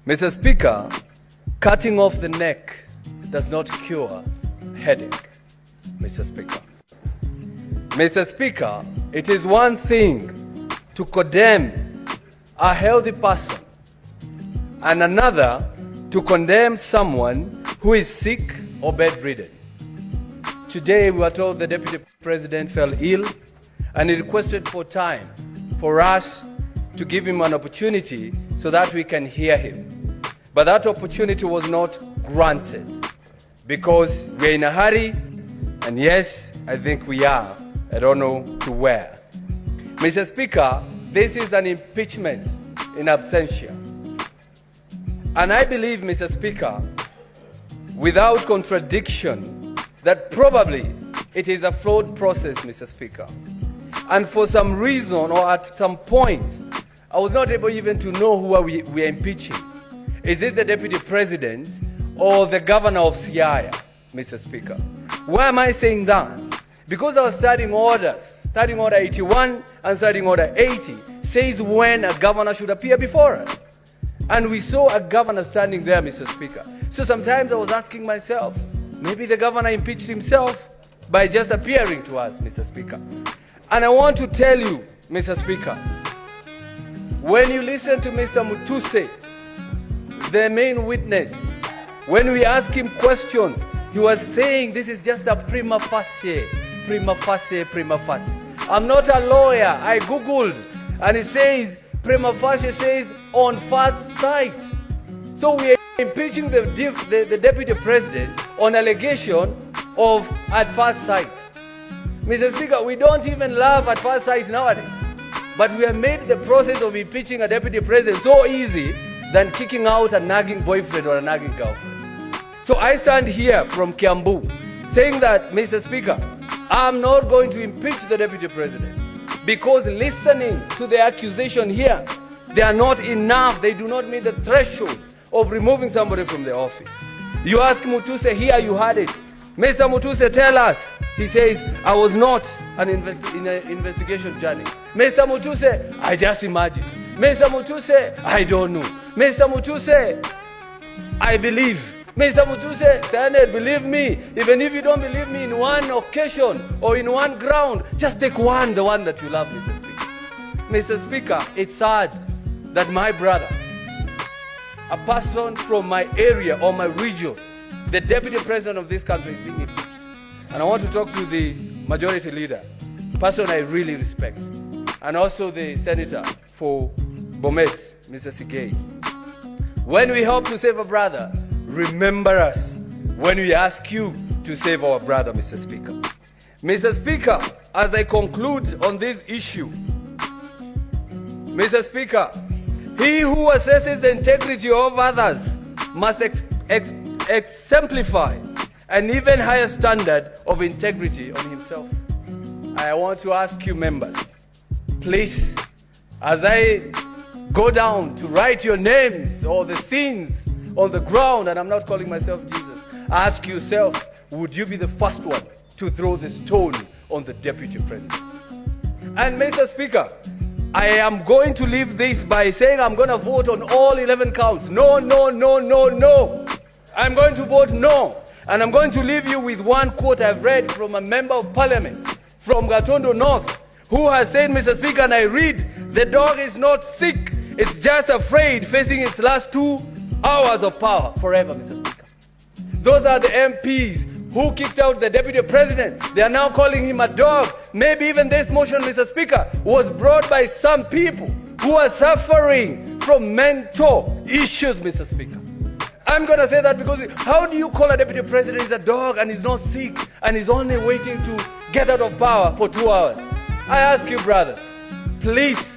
Mr. Speaker, cutting off the neck does not cure headache, Mr. Speaker. Mr. Speaker, it is one thing to condemn a healthy person and another to condemn someone who is sick or bedridden. Today we were told the Deputy President fell ill and he requested for time for us to give him an opportunity so that we can hear him. But that opportunity was not granted because we're in a hurry, and yes, I think we are. I don't know to where. Mr. Speaker, this is an impeachment in absentia. And I believe, Mr. Speaker, without contradiction, that probably it is a flawed process, Mr. Speaker. And for some reason or at some point, I was not able even to know who we are impeaching. Is it the Deputy President or the Governor of Siaya, Mr. Speaker? Why am I saying that? Because our standing orders, Standing Order 81 and Standing Order 80, says when a governor should appear before us. And we saw a governor standing there, Mr. Speaker. So sometimes I was asking myself, maybe the governor impeached himself by just appearing to us, Mr. Speaker. And I want to tell you, Mr. Speaker, when you listen to Mr. Mutuse, the main witness, when we ask him questions, he was saying this is just a prima facie. I'm not a lawyer. I Googled, and it says, prima facie says on first sight. So we are impeaching the Deputy President on allegation of at first sight. Mr. Speaker, we don't even love at first sight nowadays. But we have made the process of impeaching a Deputy President so easy than kicking out a nagging boyfriend or a nagging girlfriend. So I stand here from Kiambu saying that, Mr. Speaker, I'm not going to impeach the Deputy President because listening to the accusation here, they are not enough. They do not meet the threshold of removing somebody from the office. You ask Mutuse here, you heard it. Mr. Mutuse, tell us. He says, I was not in an investigation journey. Mr. Mutuse, I just imagine. Mr. Mutuse, I don't know. Mr. Mutuse, I believe. Mr. Mutuse, Senate, believe me. Even if you don't believe me in one occasion or in one ground, just take one, the one that you love, Mr. Speaker. Mr. Speaker, it's sad that my brother, a person from my area or my region, the Deputy President of this country is being impeached. And I want to talk to the majority leader, a person I really respect, and also the Senator for Bomet, Mr. Sigei. When we help to save a brother, remember us when we ask you to save our brother, Mr. Speaker. Mr. Speaker, as I conclude on this issue, Mr. Speaker, he who assesses the integrity of others must exemplify an even higher standard of integrity on himself. I want to ask you members, please, as I go down to write your names or the sins on the ground, and I'm not calling myself Jesus, ask yourself, would you be the first one to throw the stone on the Deputy President? And Mr. Speaker, I am going to leave this by saying I'm going to vote on all 11 counts. No. I'm going to vote no. And I'm going to leave you with one quote I've read from a member of parliament from Gatondo North, who has said, Mr. Speaker, and I read, the dog is not sick, it's just afraid, facing its last 2 hours of power forever, Mr. Speaker. Those are the MPs who kicked out the Deputy President. They are now calling him a dog. Maybe even this motion, Mr. Speaker, was brought by some people who are suffering from mental issues, Mr. Speaker. I'm going to say that because how do you call a Deputy President is a dog and he's not sick and he's only waiting to get out of power for 2 hours? I ask you, brothers, please,